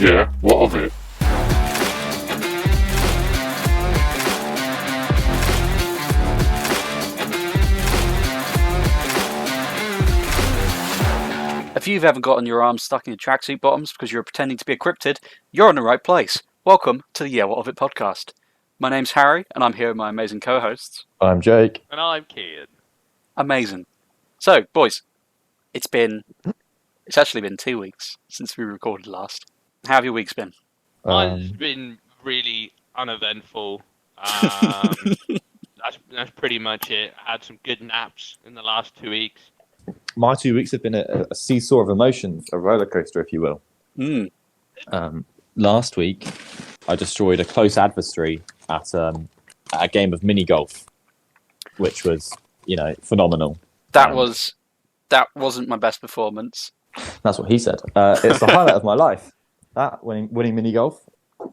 Yeah, what of it? If you've ever gotten your arms stuck in your tracksuit bottoms because you're pretending to be a cryptid, you're in the right place. Welcome to the Yeah, What of It podcast. My name's Harry, and I'm here with my amazing co-hosts. I'm Jake. And I'm Kehan. Amazing. So, boys, it's actually been 2 weeks since we recorded last. How have your weeks been? Mine's been really uneventful. That's pretty much it. I had some good naps in the last 2 weeks. My 2 weeks have been a seesaw of emotions, a roller coaster, if you will. Last week, I destroyed a close adversary at a game of mini golf, which was, phenomenal. That wasn't my best performance. That's what he said. It's the highlight of my life. That winning mini golf.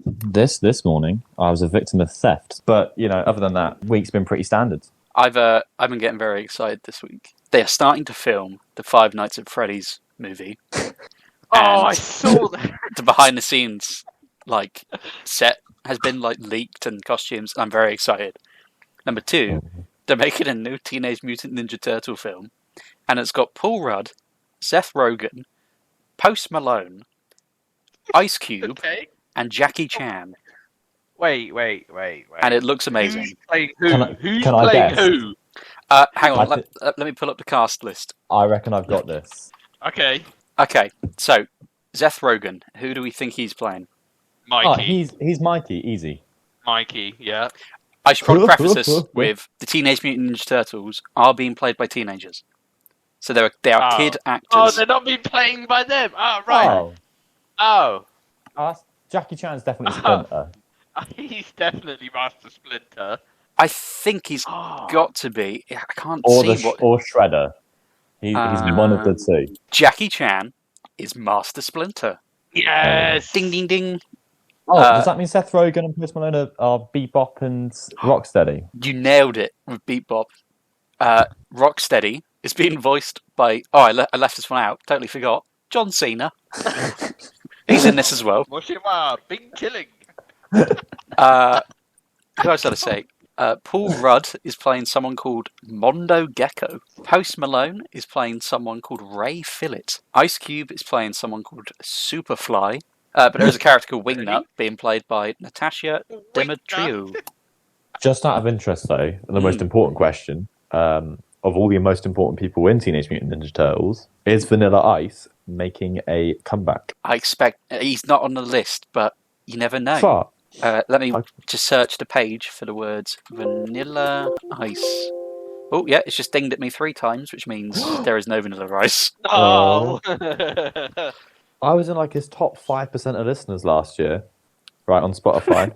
This morning, I was a victim of theft. But other than that, week's been pretty standard. I've been getting very excited this week. They are starting to film the Five Nights at Freddy's movie. I saw that. The behind the scenes set has been leaked and costumes. I'm very excited. Number 2, they're making a new Teenage Mutant Ninja Turtle film, and it's got Paul Rudd, Seth Rogen, Post Malone, Ice Cube, and Jackie Chan. Wait. And it looks amazing. Who's playing who? Who's can I playing guess? who? Hang on, let me pull up the cast list. I reckon I've got this. Okay. Okay, so Seth Rogen, who do we think he's playing? Mikey. Oh, he's Mikey, easy. Mikey, yeah. I should probably preface this with the Teenage Mutant Ninja Turtles are being played by teenagers. So they are kid actors. Oh, they're not being playing by them. Oh, right. Oh, Jackie Chan's definitely Splinter. He's definitely Master Splinter. I think he's got to be. I can't Or see or Shredder. He's one of the two. Jackie Chan is Master Splinter. Yes. Ding, ding, ding. Oh, does that mean Seth Rogen and Post Malone are Bebop and Rocksteady? You nailed it with Beatbop. Rocksteady is being voiced by... Oh, I left this one out. Totally forgot. John Cena. He's in this as well. Big killing. Who else did I say? Paul Rudd is playing someone called Mondo Gecko. Post Malone is playing someone called Ray Fillet. Ice Cube is playing someone called Superfly. But there is a character called Wingnut being played by Natasha Demetriou. Just out of interest, though, the most important question of all the most important people in Teenage Mutant Ninja Turtles, is Vanilla Ice making a comeback? I expect he's not on the list, but you never know. Fuck. Let me just search the page for the words Vanilla Ice. Oh, yeah, it's just dinged at me 3 times, which means there is no Vanilla Ice. Oh. I was in his top 5% of listeners last year, right, on Spotify.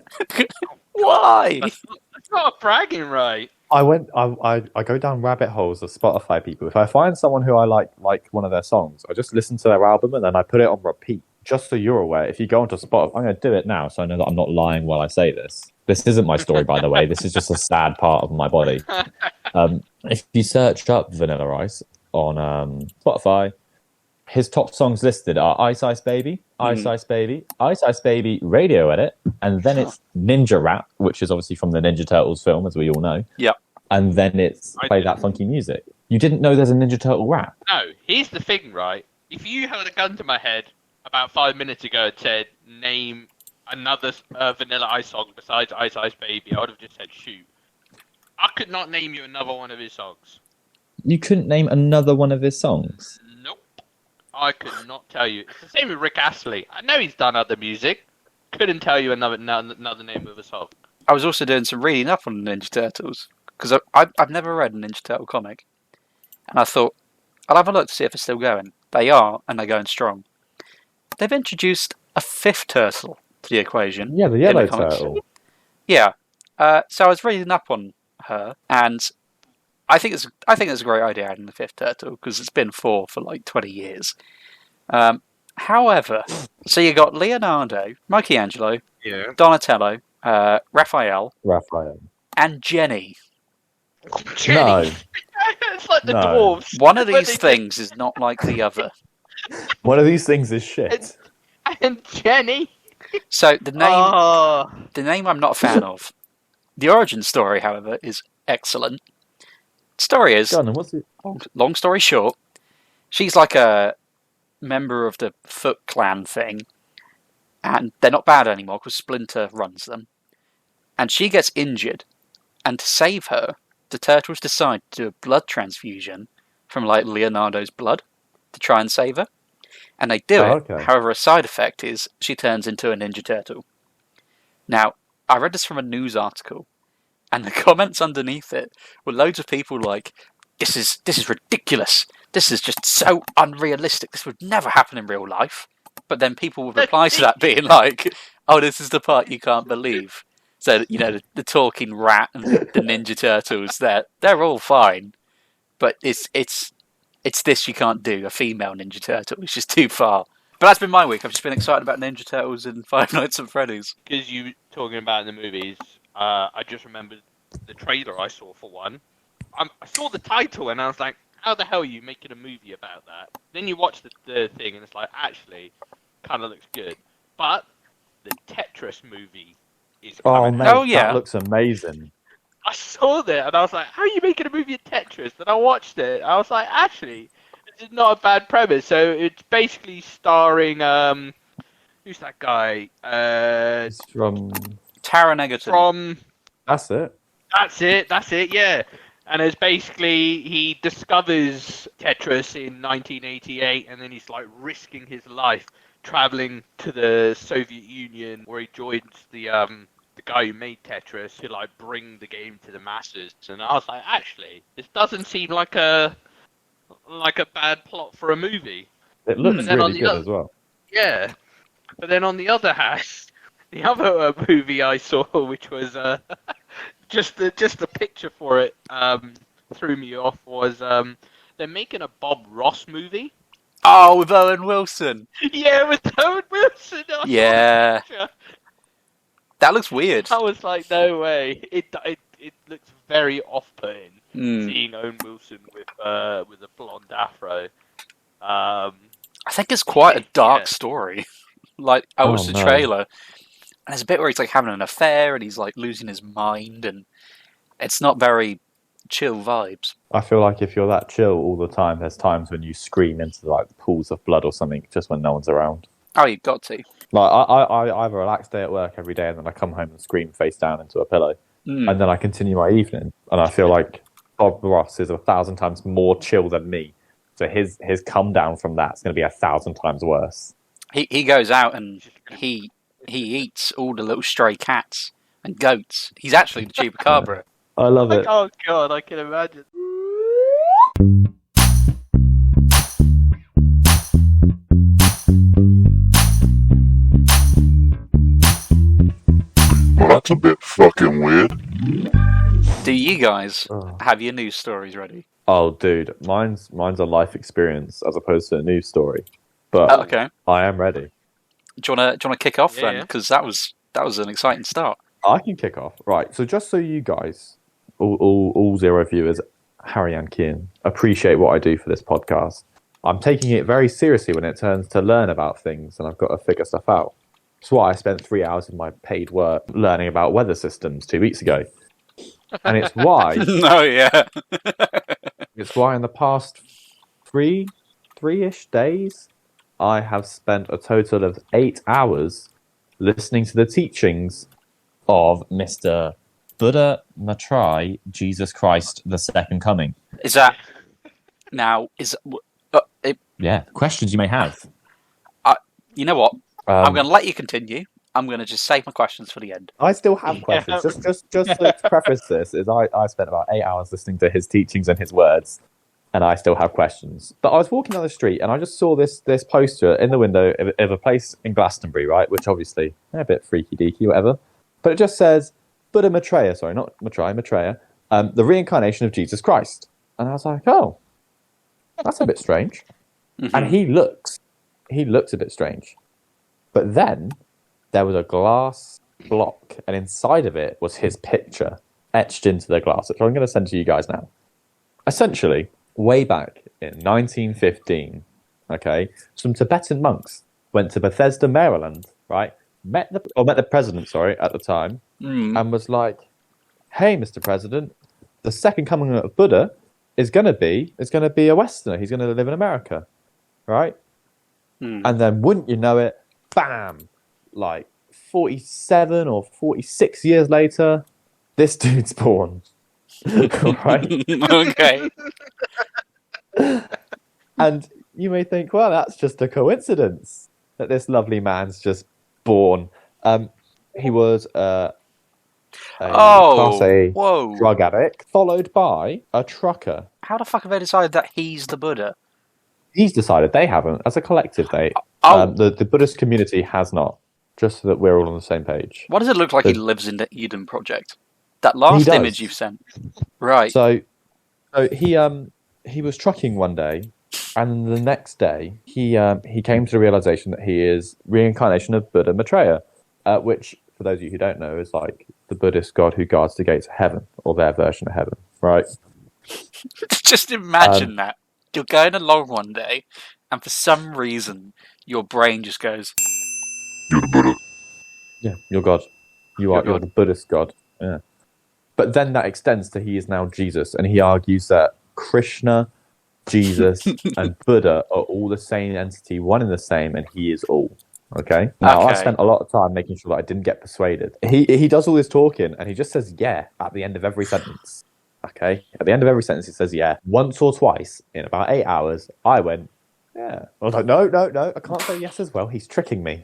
Why? That's not a bragging right. I go down rabbit holes of Spotify people. If I find someone who I like one of their songs, I just listen to their album and then I put it on repeat. Just so you're aware, if you go onto Spotify, I'm going to do it now so I know that I'm not lying while I say this. This isn't my story, by the way. This is just a sad part of my body. If you search up Vanilla Ice on Spotify, his top songs listed are Ice Ice Baby, Ice Ice Baby, Ice Ice Baby, Radio Edit, and then it's Ninja Rap, which is obviously from the Ninja Turtles film, as we all know. Yeah. And then it's Play That Funky Music. You didn't know there's a Ninja Turtle rap? No, here's the thing, right? If you held a gun to my head about 5 minutes ago and said, name another Vanilla Ice song besides Ice Ice Baby, I would have just said, shoot. I could not name you another one of his songs. You couldn't name another one of his songs? Nope. I could not tell you. It's the same with Rick Astley. I know he's done other music. Couldn't tell you another name of a song. I was also doing some reading up on the Ninja Turtles, because I've never read a Ninja Turtle comic. And I thought, I'll have a look to see if it's still going. They are, and they're going strong. They've introduced a 5th turtle to the equation. Yeah, the yellow turtle. Yeah. So I was reading up on her, and I think it's a great idea adding the 5th turtle, because it's been 4 for 20 years. However, so you got Leonardo, Michelangelo, Donatello, Raphael, and Jenny. No. It's like the dwarves. One of these things is not like the other. One of these things is shit. and Jenny. So the name, Oh, the name I'm not a fan of. The origin story, however, is excellent. Story is, Go on, then, what's it? long story short, she's like a member of the Foot Clan thing, and they're not bad anymore because Splinter runs them. And she gets injured, and to save her, the Turtles decide to do a blood transfusion from like Leonardo's blood to try and save her. And they do it. Okay. However, a side effect is she turns into a Ninja Turtle. Now, I read this from a news article, and the comments underneath it were loads of people like, "This is ridiculous. This is just so unrealistic. This would never happen in real life." But then people would reply to that being like, "Oh, this is the part you can't believe." So the talking rat and the Ninja Turtles, they're all fine, but it's this you can't do. A female Ninja Turtle. It's just too far. But that's been my week. I've just been excited about Ninja Turtles and Five Nights at Freddy's. because you talking about in the movies, I just remembered the trailer I saw for one. I saw the title and I was like, how the hell are you making a movie about that? Then you watch the thing and it's like, actually, kind of looks good. But the Tetris movie is Oh, coming. mate, Oh, yeah. that looks amazing. I saw that and I was like, how are you making a movie of Tetris? Then I watched it. I was like, actually, this is not a bad premise. So it's basically starring who's that guy? It's from. Taron Egerton. From That's it. That's it, yeah. And it's basically he discovers Tetris in 1988, and then he's like risking his life traveling to the Soviet Union, where he joins the guy who made Tetris to like bring the game to the masses. And I was like, actually, this doesn't seem like a bad plot for a movie. It looks then on really the good other- as well. Yeah. But then on the other hand, the other movie I saw, which was just the picture for it threw me off, was they're making a Bob Ross movie. Oh, with Owen Wilson. Yeah, with Owen Wilson. I saw the Yeah. picture. That looks weird. I was like, no way. It looks very off-putting Hmm. seeing Owen Wilson with a blonde afro. I think it's quite a dark Yeah. story. Like, I watched the no. trailer, and there's a bit where he's like having an affair and he's like losing his mind, and it's not very chill vibes. I feel like if you're that chill all the time, there's times when you scream into like pools of blood or something just when no one's around. Oh, you've got to. Like I have a relaxed day at work every day, and then I come home and scream face down into a pillow, Mm. and then I continue my evening, and I feel like Bob Ross is 1,000 times more chill than me, so his come down from that's going to be 1,000 times worse. He goes out and he eats all the little stray cats and goats. He's actually the chupacabra. I love it. Oh god, I can imagine. Well, that's a bit fucking weird. Do you guys Oh. have your news stories ready? Oh, dude, mine's a life experience as opposed to a news story, but Oh, okay. I am ready. Do you wanna kick off Yeah, then? yeah. Because that was an exciting start. I can kick off. Right, so just so you guys, all zero viewers, Harry and Kehan, appreciate what I do for this podcast, I'm taking it very seriously when it turns to learn about things, and I've got to figure stuff out. That's why I spent 3 hours of my paid work learning about weather systems 2 weeks ago. And it's why Oh yeah. it's why in the past three-ish days, I have spent a total of 8 hours listening to the teachings of Mr. Buddha Matrai, Jesus Christ, the Second Coming. Is that now? Yeah, questions you may have. You know what? I'm Um, going to let you continue. I'm going to just save my questions for the end. I still have questions. Just to preface this, is I spent about 8 hours listening to his teachings and his words, and I still have questions. But I was walking down the street and I just saw this poster in the window of a place in Glastonbury, right? Which obviously a bit freaky deaky, whatever. But it just says Buddha Maitreya, sorry, not Maitreya, the reincarnation of Jesus Christ. And I was like, oh, that's a bit strange. Mhm. And he looks a bit strange. But then there was a glass block, and inside of it was his picture etched into the glass, which I'm going to send to you guys now. Essentially, way back in 1915, okay, some Tibetan monks went to Bethesda, Maryland, right? Met the president, sorry, at the time, and was like, "Hey, Mr. President, the second coming of Buddha is gonna be a Westerner. He's gonna live in America, right?" And then, wouldn't you know it, bam! Like 47 or 46 years later, this dude's born. Right? Okay. And you may think, well, that's just a coincidence that this lovely man's just born. He was a Class A drug addict, followed by a trucker. How the fuck have they decided that he's the Buddha? He's decided, they haven't. As a collective, the Buddhist community has not. Just so that we're all on the same page. Why does it look like he lives in the Eden Project? That last image you've sent. Right. So he was trucking one day, and the next day he came to the realization that he is reincarnation of Buddha Maitreya, which, for those of you who don't know, is like the Buddhist god who guards the gates of heaven, or their version of heaven, right? Just imagine that. You're going along one day, and for some reason, your brain just goes, You're the Buddha. Yeah, you're God. You're the Buddhist god. Yeah. But then that extends to he is now Jesus, and he argues that Krishna, Jesus, and Buddha are all the same entity, one and the same, and he is all. Okay? Now, I spent a lot of time making sure that I didn't get persuaded. He does all this talking, and he just says yeah at the end of every sentence. Okay? At the end of every sentence, he says yeah. Once or twice, in about 8 hours, I went, yeah. I was like, no, I can't say yes as well. He's tricking me.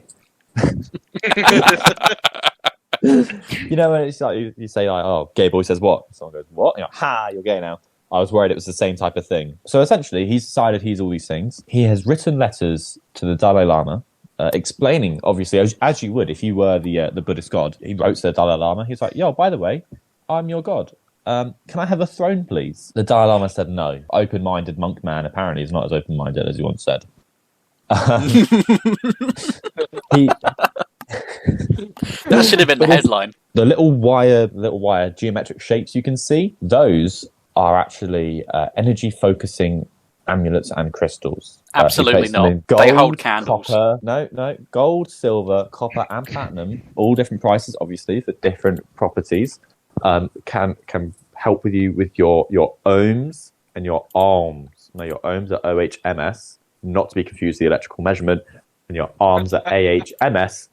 You know, when it's like you say like, "Oh, gay boy says what?" Someone goes, "What?" You're like, "Ha, you're gay now." I was worried it was the same type of thing. So essentially, he's decided he's all these things. He has written letters to the Dalai Lama, explaining, obviously, as you would if you were the Buddhist god. He wrote to the Dalai Lama. He's like, "Yo, by the way, I'm your god. Can I have a throne, please?" The Dalai Lama said no. Open-minded monk man apparently is not as open-minded as he once said. That should have been the headline. The little wire geometric shapes you can see, those are actually energy focusing amulets and crystals. Absolutely not. Gold, they hold candles. Copper, no, gold, silver, copper, and platinum. All different prices, obviously, for different properties. Can help with you with your ohms and your ohms. Now, your ohms are OHMS, not to be confused with the electrical measurement, and your arms are AHMS.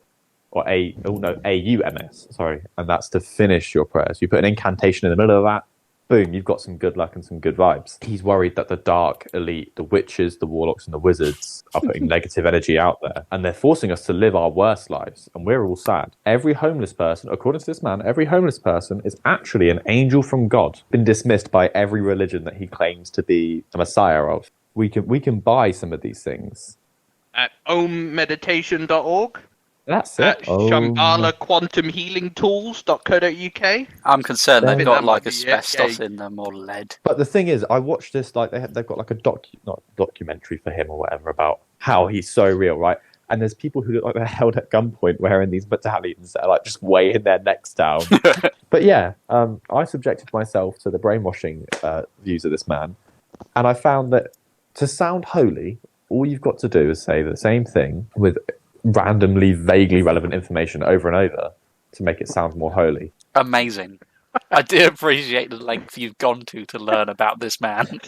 Or AUMS, sorry, and that's to finish your prayers. You put an incantation in the middle of that, boom, you've got some good luck and some good vibes. He's worried that the dark elite, the witches, the warlocks, and the wizards are putting negative energy out there, and they're forcing us to live our worst lives, and we're all sad. Every homeless person, according to this man, every homeless person is actually an angel from God, been dismissed by every religion that he claims to be a messiah of. We can buy some of these things. At ommeditation.org. That's at it. shambhala.quantumhealingtools.co.uk. I'm concerned they've got like be asbestos in them or lead. But the thing is, I watched this, like they've got like a documentary for him or whatever about how he's so real, right? And there's people who look like they're held at gunpoint wearing these medallions that are like just weighing their necks down. But yeah, I subjected myself to the brainwashing views of this man, and I found that to sound holy, all you've got to do is say the same thing with randomly, vaguely relevant information over and over to make it sound more holy. Amazing. I do appreciate the length you've gone to learn about this man.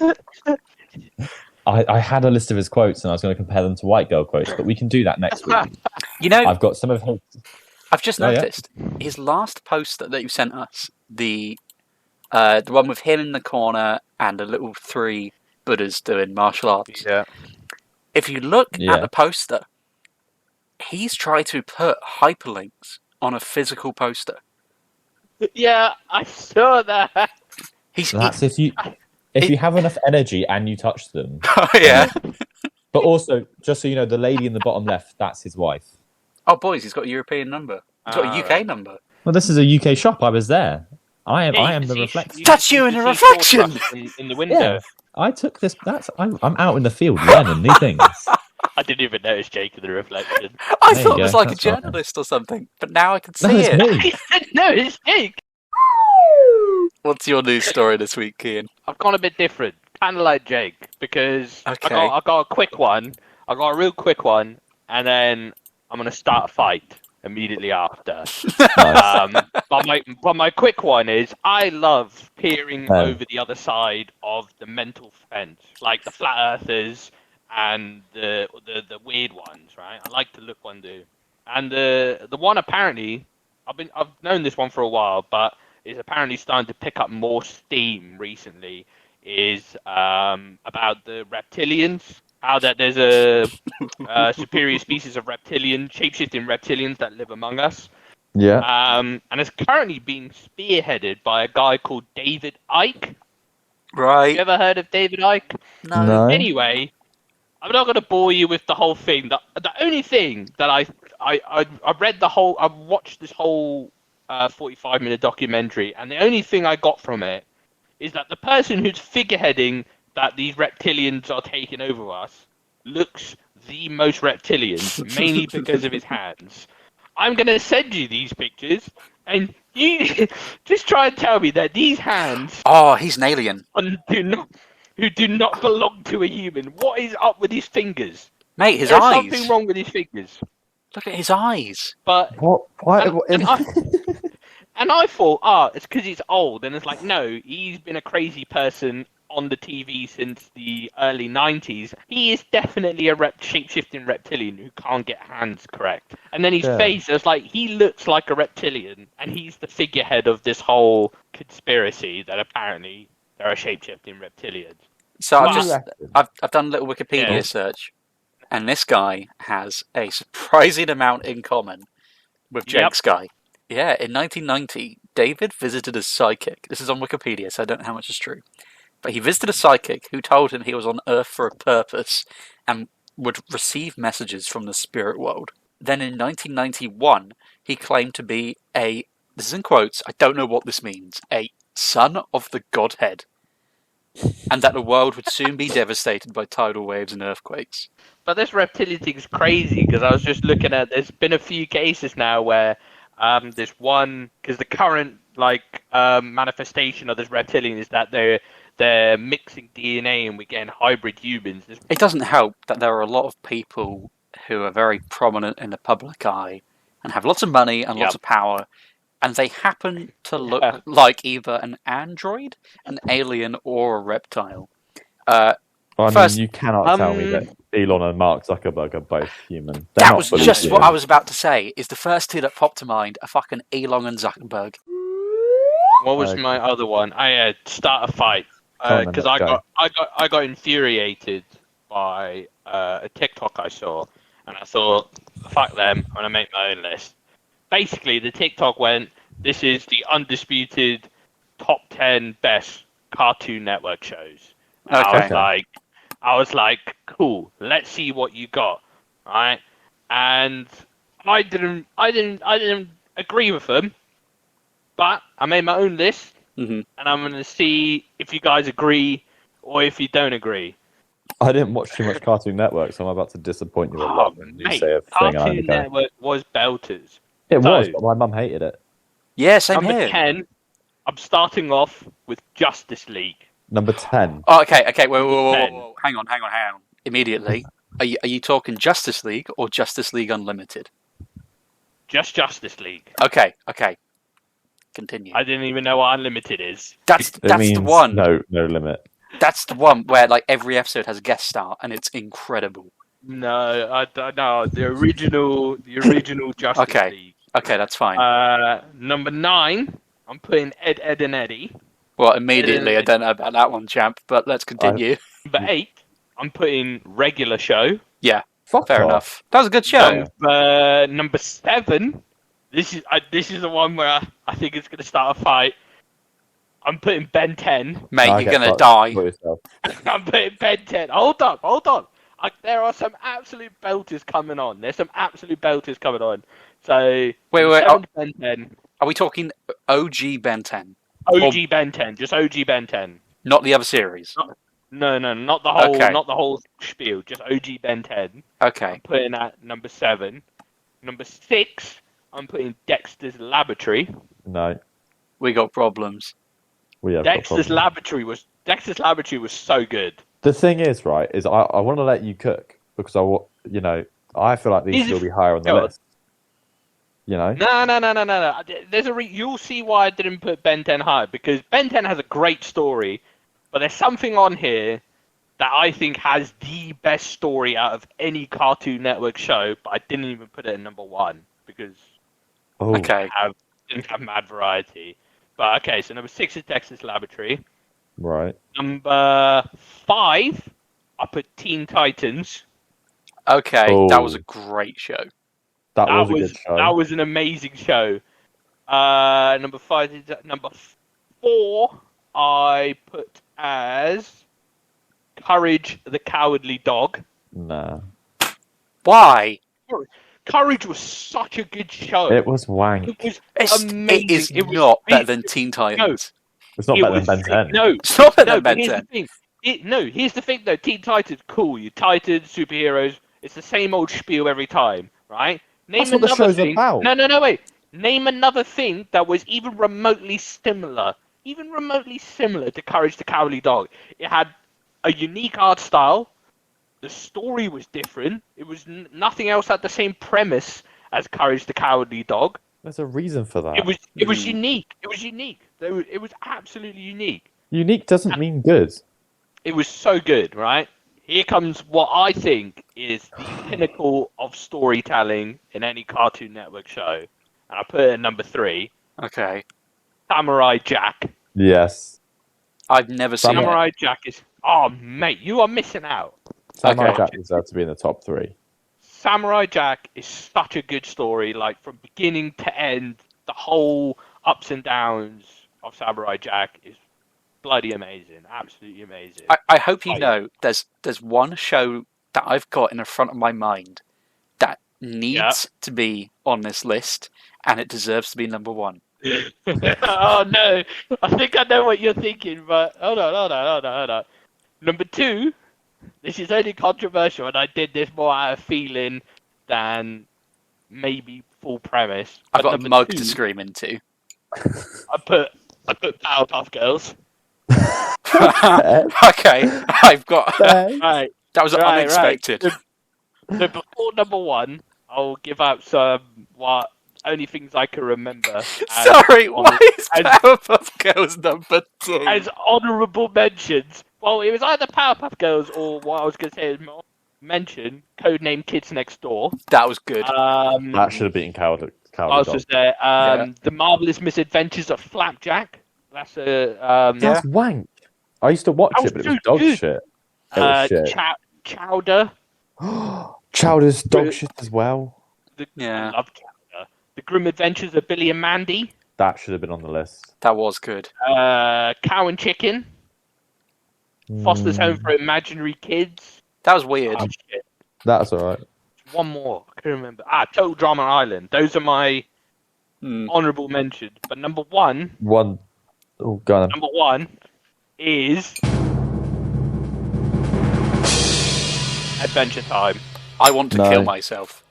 I had a list of his quotes and I was going to compare them to white girl quotes, but we can do that next week. You know, I've got some of his... I've just noticed his last post that you sent us, the one with him in the corner and the little 3 Buddhas doing martial arts. Yeah. If you look at the poster, he's tried to put hyperlinks on a physical poster. Yeah, I saw that. That's if you have enough energy and you touch them. Oh, yeah. But also, just so you know, the lady in the bottom left, that's his wife. Oh, boys, he's got a European number. He's got a UK number. Well, this is a UK shop. I was there. I am the reflection. That's you in a reflection! In the window. Yeah, I took this. I'm out in the field learning new things. I didn't even notice Jake in the reflection. I thought it was like a journalist or something, but now I can see it. Me. No, it's Jake. What's your news story this week, Kehan? I've gone a bit different, kind of like Jake, because I got a quick one. I got a real quick one, and then I'm gonna start a fight immediately after. Nice. But my quick one is I love peering Oh. over the other side of the mental fence, like the flat earthers and the weird ones, right? I like to look one do. And the one apparently I've known this one for a while, but is apparently starting to pick up more steam recently. Is about the reptilians. How that there's a superior species of shape-shifting reptilians that live among us. Yeah. And it's currently being spearheaded by a guy called David Icke. Right. You ever heard of David Icke? No. Anyway, I'm not going to bore you with the whole thing. The only thing that I watched this whole 45-minute documentary, and the only thing I got from it is that the person who's figureheading that these reptilians are taking over us looks the most reptilian, mainly because of his hands. I'm going to send you these pictures, and you just try and tell me that these hands Oh, he's an alien. who do not belong to a human. What is up with his fingers? Mate, his There's eyes. something wrong with his fingers. Look at his eyes. But What? Why? and I thought, it's because he's old. And it's like, no, he's been a crazy person on the TV since the early 90s. He is definitely a shape-shifting reptilian who can't get hands correct. And then his face, it's like, he looks like a reptilian, and he's the figurehead of this whole conspiracy that apparently there are shape-shifting reptilians. So Wow. I've done a little Wikipedia search, and this guy has a surprising amount in common with Jake's guy. Yeah, in 1990, David visited a psychic. This is on Wikipedia, so I don't know how much is true. But he visited a psychic who told him he was on Earth for a purpose and would receive messages from the spirit world. Then in 1991, he claimed to be this is in quotes, I don't know what this means, a son of the Godhead, and that the world would soon be devastated by tidal waves and earthquakes. But this reptilian thing is crazy, because I was just looking at, there's been a few cases now where there's one, because the current manifestation of this reptilian is that they're mixing DNA and we're getting hybrid humans. It doesn't help that there are a lot of people who are very prominent in the public eye and have lots of money and lots of power, and they happen to look like either an android, an alien, or a reptile. You cannot tell me that Elon and Mark Zuckerberg are both human. That was just what I was about to say. Is the first two that popped to mind are fucking Elon and Zuckerberg. What was my other one? I had start a fight because I got infuriated by a TikTok I saw, and I thought, fuck them, I'm gonna make my own list. Basically, the TikTok went, this is the undisputed top 10 best Cartoon Network shows. Okay. I was like, cool, let's see what you got, right? And I didn't agree with them, but I made my own list, and I'm going to see if you guys agree or if you don't agree. I didn't watch too much Cartoon Network, so I'm about to disappoint you a lot when you say a thing. Cartoon Network was belters. It was, but my mum hated it. Yeah, same Number here. 10, I'm starting off with Justice League. Number 10. Oh, okay. Whoa. Hang on. Immediately. Are you talking Justice League or Justice League Unlimited? Just Justice League. Okay. Continue. I didn't even know what Unlimited is. That's the one. No limit. That's the one where like every episode has a guest star, and it's incredible. No, the original Justice League. Okay, that's fine. Number 9, I'm putting Ed, and Eddie. Well, immediately, I don't know about that one, champ, but let's continue. Number 8, I'm putting Regular Show. Yeah, Fuck fair off. enough. That was a good show. Number 7, this is the one where I think it's going to start a fight. I'm putting Ben 10. Mate, you're going to die. I'm putting Ben 10. Hold on. There are some absolute belters coming on. So, wait. Ben 10. Are we talking OG Ben 10? OG Ben 10, just OG Ben 10. Not the other series? No, not the whole, Okay. not the whole spiel. Just OG Ben 10. Okay. I'm putting at number 7. Number 6, I'm putting Dexter's Laboratory. No. We got problems. We have Dexter's Laboratory was so good. The thing is, right, is I want to let you cook because I feel like these should be higher on the Go on. list. You know? No. You'll see why I didn't put Ben 10 high, because Ben 10 has a great story, but there's something on here that I think has the best story out of any Cartoon Network show, but I didn't even put it in number 1 because Oh, Okay. didn't have mad variety. But okay, so number 6 is Dexter's Laboratory. right. Number 5, I put Teen Titans. Okay, Oh. that was a great show. That was a good show. That was an amazing show. Number 5 is number 4. I put as Courage the Cowardly Dog. Nah. Why? Courage was such a good show. It was wank. It was It amazing. is It was not better really- than Teen Titans. It's not it better was- than Ben 10. No, It's not better no, than but Ben here's 10. the thing. Here's the thing though. Teen Titans, cool. You Titans, superheroes. It's the same old spiel every time, right? Name That's what the another show's thing. about. No, wait. Name another thing that was even remotely similar to Courage the Cowardly Dog. It had a unique art style. The story was different. It was nothing else had the same premise as Courage the Cowardly Dog. There's a reason for that. It was unique. It was unique. It was absolutely unique. Unique doesn't mean good. It was so good, right? Here comes what I think is the pinnacle of storytelling in any Cartoon Network show. And I put it at number 3, Okay. Samurai Jack. Yes. I've never seen it. Samurai Jack is... Oh, mate, you are missing out. Samurai Okay. Jack deserves to be in the top 3. Samurai Jack is such a good story, like from beginning to end, the whole ups and downs of Samurai Jack is bloody amazing, absolutely amazing. I hope you Oh, know there's one show that I've got in the front of my mind that needs to be on this list, and it deserves to be number 1. Oh no, I think I know what you're thinking, but hold on. Number 2, this is only controversial, and I did this more out of feeling than maybe full premise. I've But got a number mug 2, to scream into. I put Powerpuff Girls. Okay, I've got. Right. That was unexpected. So before number 1, I'll give out some only things I can remember Sorry, why is as- Powerpuff Girls number 2? as honourable mentions. Well, it was either Powerpuff Girls or what I was going to say is mention Codename Kids Next Door. That was good. That should have beaten Cowardly I was Dog. just there. Yeah. The Marvelous Misadventures of Flapjack. That's a That's wank. I used to watch That it, but was it was so dog good. shit. It was shit. Chowder. Chowder's dog shit as well. Yeah. I love Chowder. The Grim Adventures of Billy and Mandy. That should have been on the list. That was good. Cow and Chicken. Foster's Home for Imaginary Kids. That was weird. Oh, shit. That's alright. One more. I can't remember. Total Drama Island. Those are my Hmm. honourable mentions. But number 1 One. Oh, go on. Number 1 is Adventure Time. I want to No. kill myself.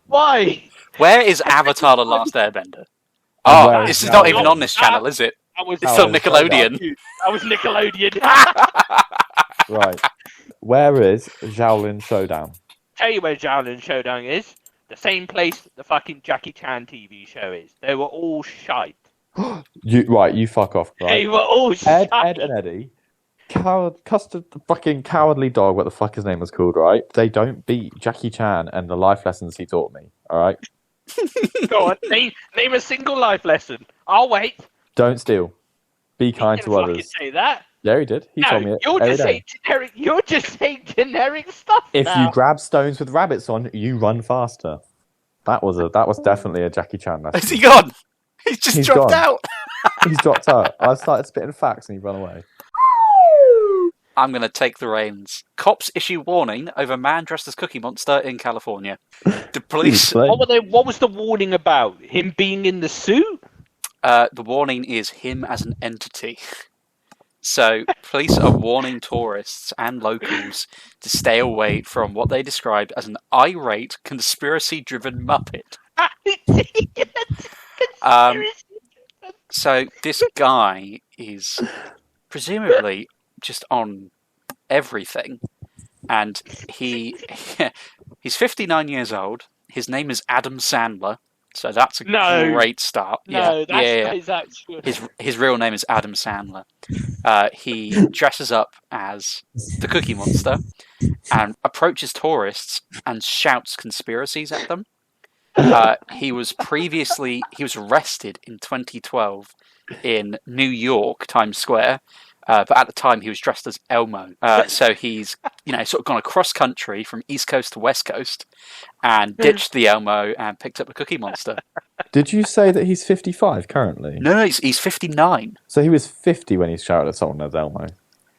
Why? Where is Avatar: The Last Airbender? And Oh, where this is is not Shaolin? even on this channel, is it? That was It's Oh, on it's Nickelodeon. That was Nickelodeon. Right. Where is Shaolin Showdown? Tell you where Shaolin Showdown is. The same place the fucking Jackie Chan TV show is. They were all shite. You fuck off, They right? were all shite. Ed and Eddie. Custard, the fucking Cowardly Dog, what the fuck his name was called, right? They don't beat Jackie Chan and the life lessons he taught me, alright? Go on, name a single life lesson. I'll wait. Don't steal. Be kind You to didn't fucking others. say that. Yeah, he did. He told me No, it you're every just day. saying generic. You're just saying generic stuff. If now. you grab stones with rabbits on, you run faster. That was definitely a Jackie Chan Is lesson. he gone? He's just He's dropped gone. out. He's dropped out. I started spitting facts and he ran away. I'm going to take the reins. Cops issue warning over man dressed as Cookie Monster in California. The police. What was the warning about? Him being in the suit? The warning is him as an entity. So, police are warning tourists and locals to stay away from what they described as an irate, conspiracy-driven Muppet. So, this guy is presumably just on everything. and he's 59 years old. His name is Adam Sandler, so that's a great start. No, that's his actual. His real name is Adam Sandler. He dresses up as the Cookie Monster and approaches tourists and shouts conspiracies at them. He was arrested in 2012 in New York, Times Square. But at the time, he was dressed as Elmo. So he's, sort of gone across country from East Coast to West Coast and ditched the Elmo and picked up the Cookie Monster. Did you say that he's 55 currently? No, he's 59. So he was 50 when he shouted at someone as Elmo?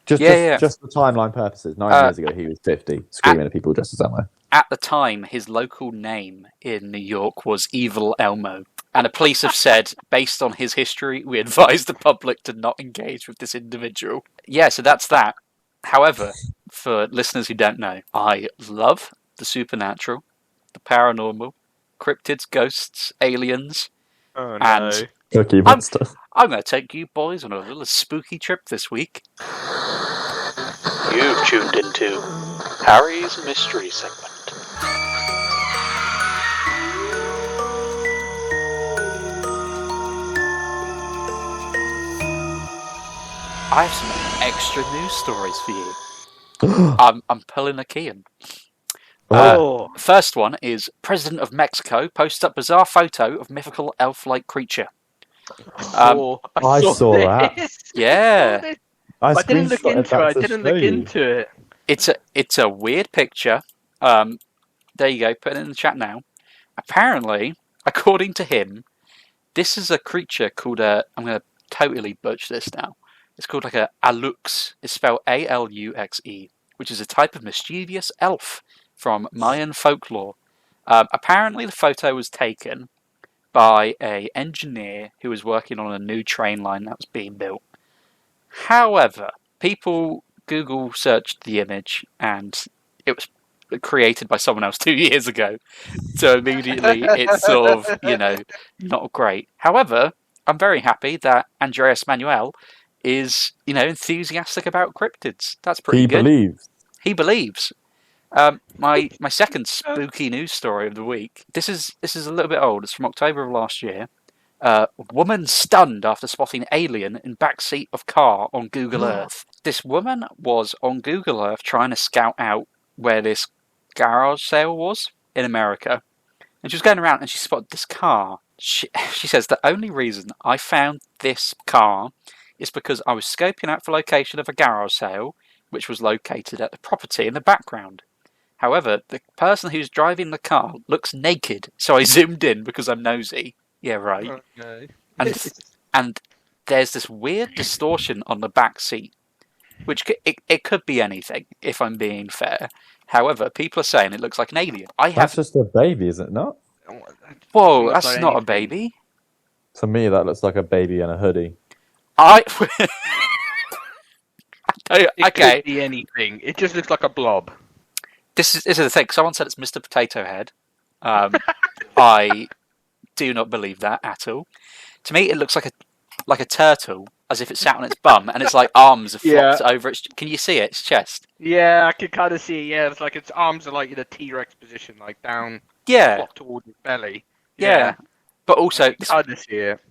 Just for timeline purposes, 9 years ago he was 50, screaming at people dressed as Elmo. At the time, his local name in New York was Evil Elmo. And the police have said, based on his history, we advise the public to not engage with this individual. Yeah, so that's that. However, for listeners who don't know, I love the supernatural, the paranormal, cryptids, ghosts, aliens, and Cookie Monster. I'm going to take you boys on a little spooky trip this week. You've tuned into Harry's Mystery Segment. I have some extra news stories for you. I'm pulling a Kehan. First one is President of Mexico posts up bizarre photo of mythical elf-like creature. I saw that. Yeah. I didn't look into it. It's a weird picture. There you go. Put it in the chat now. Apparently, according to him, this is a creature called I'm going to totally butcher this now. It's called like a alux. It's spelled A-L-U-X-E, which is a type of mischievous elf from Mayan folklore. Apparently, the photo was taken by an engineer who was working on a new train line that was being built. However, people Google searched the image and it was created by someone else 2 years ago. So immediately it's sort of, not great. However, I'm very happy that Andreas Manuel is, enthusiastic about cryptids. That's pretty good. He believes. My second spooky news story of the week. This is a little bit old. It's from October of last year. Woman stunned after spotting alien in backseat of car on Google Earth. This woman was on Google Earth trying to scout out where this garage sale was in America. And she was going around and she spotted this car. She says, the only reason I found this car is because I was scoping out for location of a garage sale, which was located at the property in the background. However, the person who's driving the car looks naked, so I zoomed in because I'm nosy. Yeah, right. Okay. And there's this weird distortion on the back seat, which it could be anything, if I'm being fair. However, people are saying it looks like an alien. That's just a baby, is it not? Whoa, that's not a baby. To me, that looks like a baby in a hoodie. It could be anything. It just looks like a blob. This is the thing. Someone said it's Mr. Potato Head. I do not believe that at all. To me, it looks like a turtle, as if it sat on its bum, and its arms are flopped over its. Can you see it? Its chest. Yeah, I can kind of see. Yeah, it's like its arms are like in a T-Rex position, like down. Yeah. Flopped towards its belly. Yeah. But also,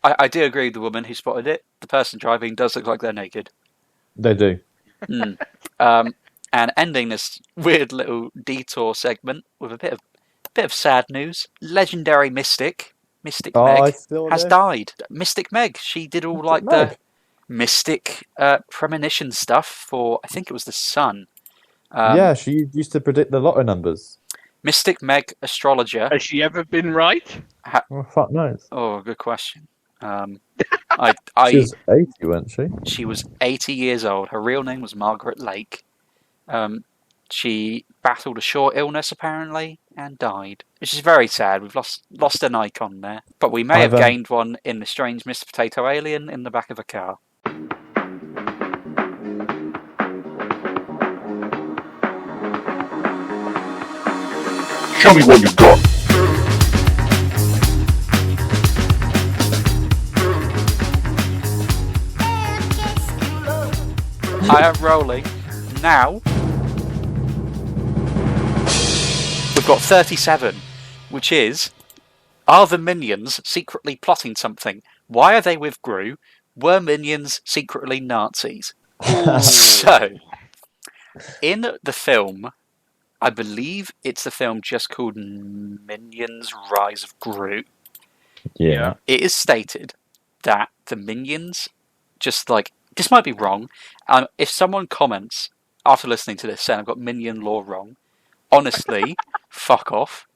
I do agree with the woman who spotted it. The person driving does look like they're naked. They do. And ending this weird little detour segment with a bit of sad news. Legendary Mystic Meg has died. Mystic Meg, she did all the mystic premonition stuff for, I think it was the Sun. She used to predict the lotto numbers. Mystic Meg, astrologer. Has she ever been right? Well, fuck knows. Oh, good question. She was 80, wasn't she? She was 80 years old. Her real name was Margaret Lake. She battled a short illness, apparently, and died. Which is very sad. We've lost an icon there. But we may have gained one in the strange Mr. Potato alien in the back of a car. Show me what you got. I am rolling now. we've got 37, which is, are the minions secretly plotting something? Why are they with Gru? Were minions secretly Nazis? So, in the film, I believe it's the film just called Minions Rise of Gru. Yeah. It is stated that the minions, just like, this might be wrong. If someone comments after listening to this saying I've got minion lore wrong, honestly, fuck off.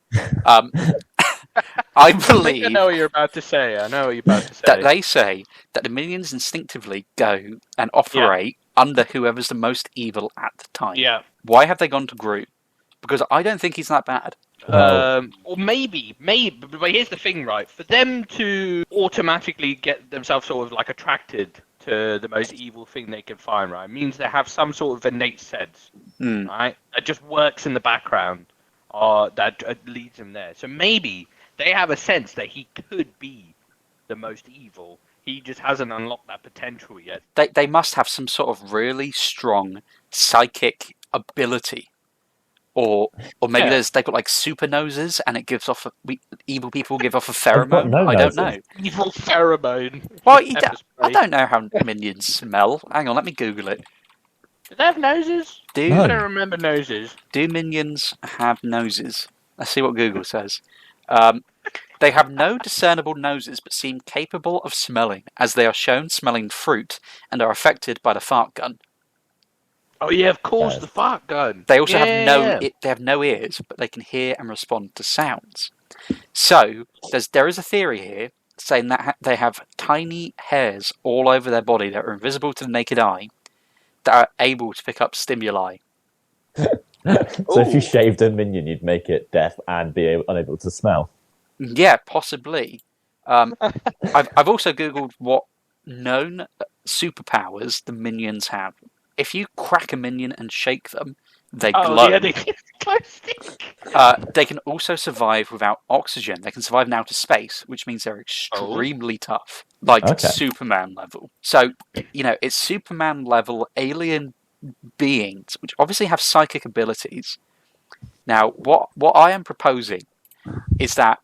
I believe I know what you're about to say. that they say that the minions instinctively go and operate under whoever's the most evil at the time. Yeah. Why have they gone to Groot? Because I don't think he's that bad. Or maybe, but here's the thing, right? For them to automatically get themselves sort of like attracted to the most evil thing they can find, right, means they have some sort of innate sense, right? That just works in the background, or that leads them there. So maybe they have a sense that he could be the most evil. He just hasn't unlocked that potential yet. They must have some sort of really strong psychic ability. Or maybe they've got like super noses and it gives off evil people give off a pheromone. I don't know. Evil pheromone. Well, I don't know how minions smell. Hang on, let me Google it. Do they have noses? I don't remember noses. Do minions have noses? Let's see what Google says. They have no discernible noses, but seem capable of smelling, as they are shown smelling fruit and are affected by the fart gun. Oh yeah, of course, the fart gun. They also have no ears, but they can hear and respond to sounds. So there is a theory here saying that they have tiny hairs all over their body that are invisible to the naked eye, that are able to pick up stimuli. So if you shaved a minion, you'd make it deaf and be unable to smell. Yeah, possibly. I've also Googled what known superpowers the minions have. If you crack a minion and shake them, they glow. Yeah, they glow stick. They can also survive without oxygen. They can survive in outer space, which means they're extremely tough. Like Superman level. So, it's Superman level alien beings, which obviously have psychic abilities. Now, what I am proposing is that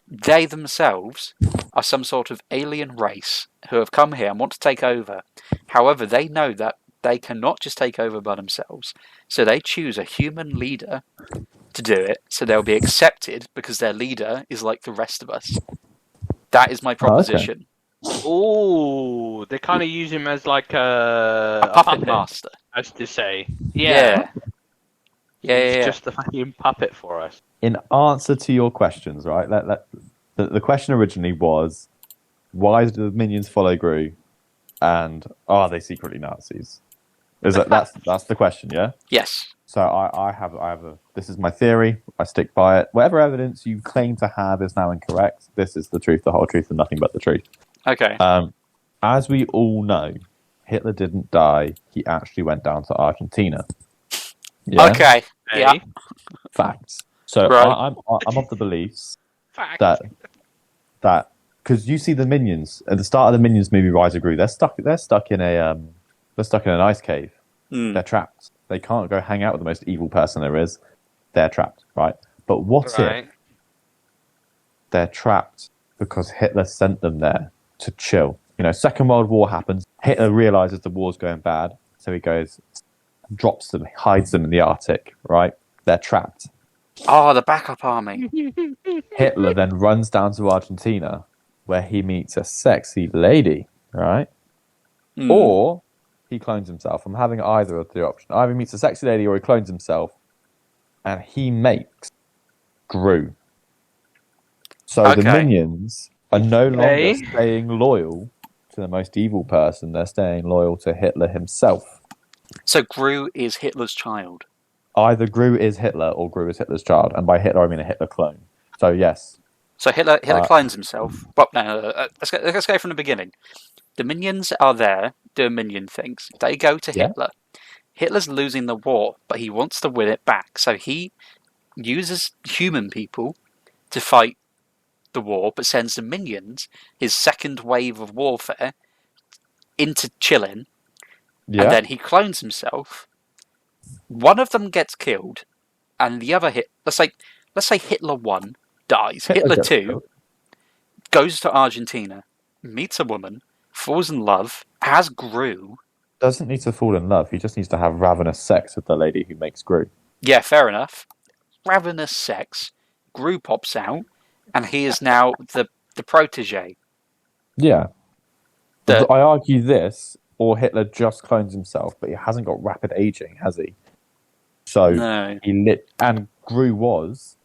they themselves are some sort of alien race who have come here and want to take over. However, they know that they cannot just take over by themselves. So they choose a human leader to do it, so they'll be accepted because their leader is like the rest of us. That is my proposition. Oh, they kind of use him as like a puppet master, as to say. Yeah. He's just the fucking puppet for us. In answer to your questions, right? The question originally was, why do the minions follow Gru, and are they secretly Nazis? That's the question, yeah? Yes. So I have this is my theory. I stick by it. Whatever evidence you claim to have is now incorrect. This is the truth, the whole truth, and nothing but the truth. Okay. As we all know, Hitler didn't die. He actually went down to Argentina. Yeah? Okay. Yeah. Facts. So right. I'm of the beliefs that because you see the minions at the start of the Minions movie, Rise of Gru, they're stuck in an ice cave. They're trapped. They can't go hang out with the most evil person there is. They're trapped, right? But what if they're trapped because Hitler sent them there to chill? Second World War happens. Hitler realizes the war's going bad, so he goes, drops them, hides them in the Arctic, right? They're trapped. Oh, the backup army. Hitler then runs down to Argentina, where he meets a sexy lady, right? Or he clones himself. I'm having either of the options. Either he meets a sexy lady or he clones himself, and he makes Gru. So the minions are no longer staying loyal to the most evil person. They're staying loyal to Hitler himself. So Gru is Hitler's child. Either Gru is Hitler or Gru is Hitler's child, and by Hitler I mean a Hitler clone. So yes. So Hitler clones himself. Well, no, let's go from the beginning. The minions are there doing minion things. They go to Hitler. Hitler's losing the war, but he wants to win it back. So he uses human people to fight the war, but sends the minions, his second wave of warfare, into chilling. And then he clones himself. One of them gets killed, and the other let's say Hitler 1 dies. Hitler Hitler gets 2 killed. goes to Argentina, meets a woman, falls in love, has Gru. Doesn't need to fall in love. He just needs to have ravenous sex with the lady who makes Gru. Yeah, fair enough. Ravenous sex. Gru pops out, and he is now the protege. Yeah. The- I argue this, or Hitler just clones himself, but he hasn't got rapid aging, has he? So No. and Gru was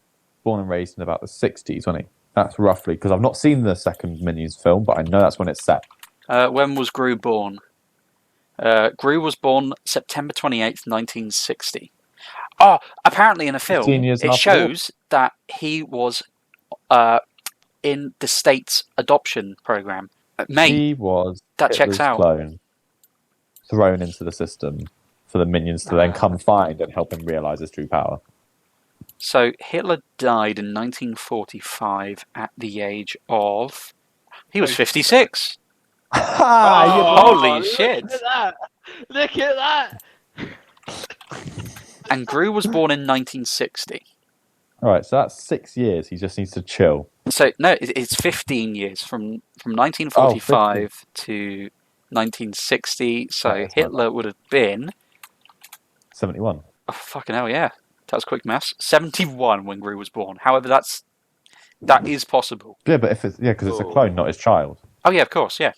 born and raised in about the 60s, wasn't he? That's roughly, because I've not seen the second Minions film, but I know that's when it's set. When was Gru born? Gru was born September 28th, 1960. Oh, apparently in a film, 15 years it after shows that he was in the state's adoption program. Mate, He was that checks Hitler's out. clone thrown into the system for the Minions to then come find and help him realise his true power. So Hitler died in 1945 at the age of... He was 56. Holy shit. Look at that! Look at that! And Gru was born in 1960. Alright, so that's 6 years. He just needs to chill. So, no, it's 15 years from 1945 to 1960. So Oh, that's Hitler would have been... 71. Oh, fucking hell, yeah. That was quick maths. 71 when Gru was born. However, that is possible. Yeah, but if it's because it's a clone, not his child. Oh, yeah, of course, yeah.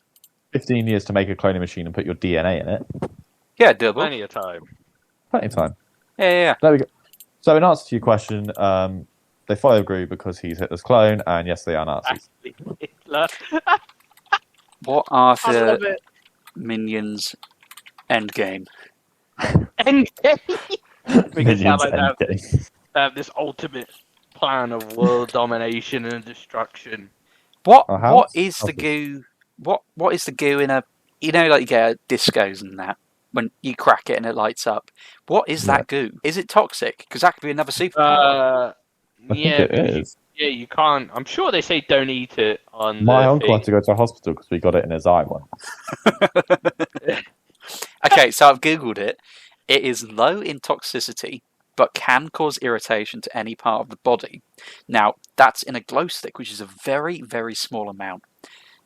15 years to make a cloning machine and put your DNA in it. Yeah, doable. Plenty of time. Plenty of time. Yeah. There we go. So in answer to your question, they follow Gru because he's Hitler's clone, and yes, they are Nazis. Hitler. What are I love the it. Minions endgame? Endgame. Because Minions like that, Endgame. they have this ultimate plan of world domination and destruction. What Our house? what is the goo? What is the goo in a? You know, like you get at discos and that when you crack it and it lights up. What is that goo? Is it toxic? Because that could be another superpower. I think it is. Yeah, you can't. I'm sure they say don't eat it on. My the uncle thing. had to go to a hospital because we got it in his eye once. Okay, so I've googled it. It is low in toxicity, but can cause irritation to any part of the body. Now, that's in a glow stick, which is a very, very small amount.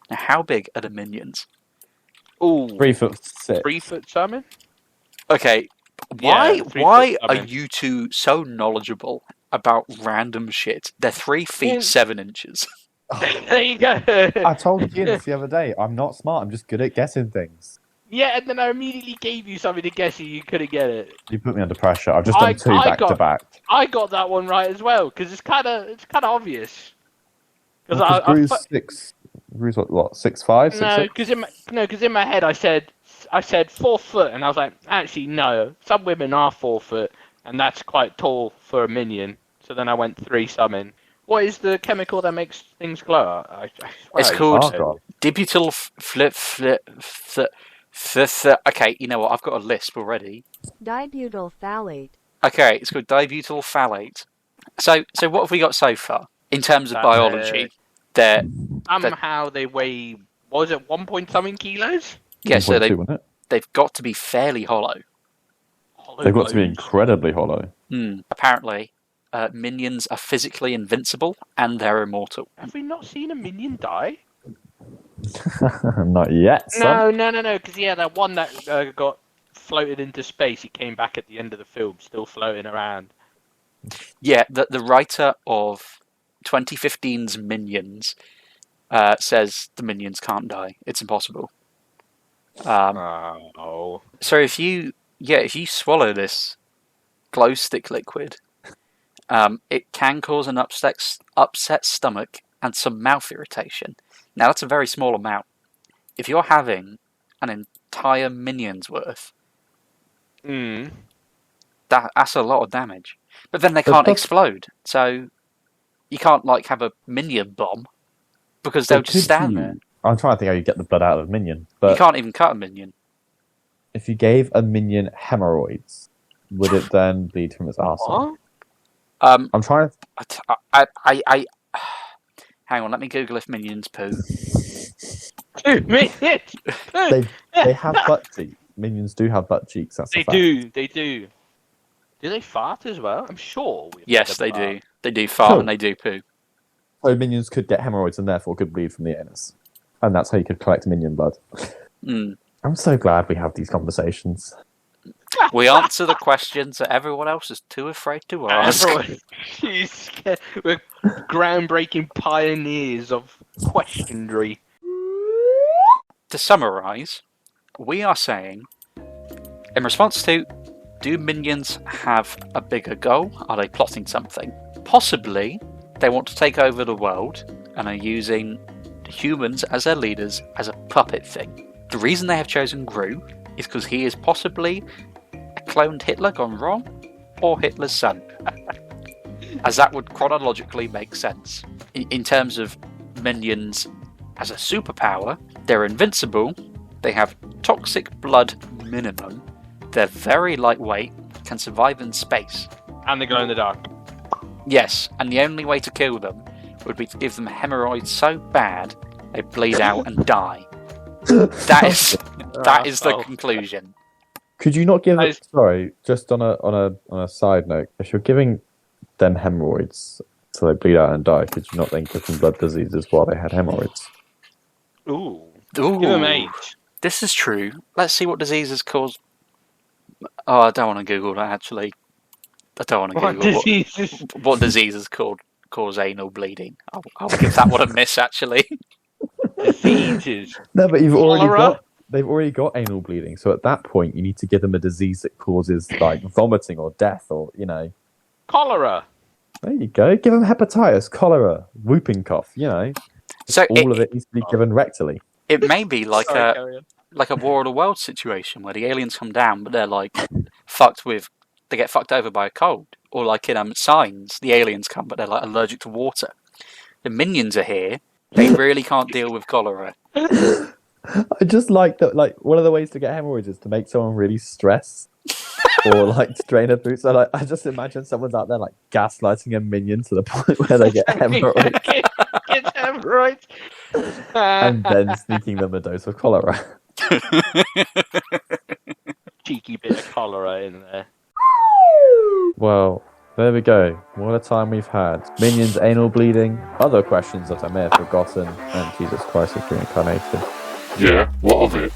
Now, how big are the minions? Ooh, 3'6". 3 foot salmon. Okay, Yeah, why 3 why foot are salmon. you two so knowledgeable about random shit? They're 3 feet Yeah. 7 inches. There you go. I told you this the other day. I'm not smart. I'm just good at guessing things. Yeah, and then I immediately gave you something to guess and you couldn't get it. You put me under pressure. I've just done two back to back. I got that one right as well because it's kind of obvious. Because Gru's six. Gru's what? 6'5", 6'6"? because in my head I said 4 foot and I was like, actually no, some women are 4 foot and that's quite tall for a minion. So then I went 3 summon. What is the chemical that makes things glow? I swear It's I called used to know. dibutyl okay, you know what? I've got a lisp already. Dibutyl phthalate. Okay, it's called dibutyl phthalate. So what have we got so far in terms of That, biology? They're Somehow they weigh, what was it, 1 point something kilos? yeah, so 1.2, wasn't it? they've got to be fairly hollow. They've got to be incredibly hollow. Apparently, minions are physically invincible and they're immortal. Have we not seen a minion die? Not yet, son. No, because that one that got floated into space, he came back at the end of the film, still floating around. Yeah, the writer of 2015's Minions says the minions can't die. It's impossible. Oh. So if you swallow this glow stick liquid, it can cause an upset stomach and some mouth irritation. Now that's a very small amount. If you're having an entire minion's worth, that's a lot of damage. But then they can't explode, so you can't have a minion bomb because they'll just stand there. I'm trying to think how you get the blood out of a minion, You but can't even cut a minion. if you gave a minion hemorrhoids, would it then bleed from its arsehole? What? I'm trying to. I hang on. Let me Google if minions poo. Minions! They have butt cheeks. Minions do have butt cheeks. That's a They fact. do, they do. Do they fart as well? I'm sure. Yes, they do. They do fart Cool. and they do poo. So minions could get hemorrhoids and therefore could bleed from the anus. And that's how you could collect minion blood. Mm. I'm so glad we have these conversations. We answer the questions that everyone else is too afraid to ask. We're groundbreaking pioneers of questionary. To summarise, we are saying, in response to, do minions have a bigger goal? Are they plotting something? Possibly, they want to take over the world and are using humans as their leaders as a puppet thing. The reason they have chosen Gru is because he is possibly a cloned Hitler gone wrong, or Hitler's son. As that would chronologically make sense. In terms of minions as a superpower, they're invincible, they have toxic blood minimum, they're very lightweight, can survive in space. And they glow in the dark. Yes, and the only way to kill them would be to give them hemorrhoids so bad they bleed out and die. That is the conclusion. Could you not give I- them? Sorry, just on a side note, if you're giving them hemorrhoids so they bleed out and die, could you not then give them blood diseases while they had hemorrhoids? Ooh. Ooh, Give them age. this is true. Let's see what diseases cause. Oh, I don't want to Google that actually. I don't want to What Google diseases? what diseases cause anal bleeding. I'll give that one a miss actually. Diseases. No, but Cholera? they've already got anal bleeding. So at that point, you need to give them a disease that causes like vomiting or death, or Cholera. There you go. Give them hepatitis, cholera, whooping cough. So All of it needs to be given rectally. it may be like Sorry, a carry on. like a War of the Worlds situation where the aliens come down, but they're like they get fucked over by a cold, or like in Signs, the aliens come, but they're like allergic to water. The minions are here; they really can't deal with cholera. I just like that. Like one of the ways to get hemorrhoids is to make someone really stress, or like to drain a boot. So like, I just imagine someone's out there like gaslighting a minion to the point where they get hemorrhoids, Get hemorrhoids. and then sneaking them a dose of cholera. Cheeky bit of cholera in there. Well, there we go. What a time we've had. Minions, anal bleeding, other questions that I may have forgotten, and Jesus Christ is reincarnated. Yeah, what of it?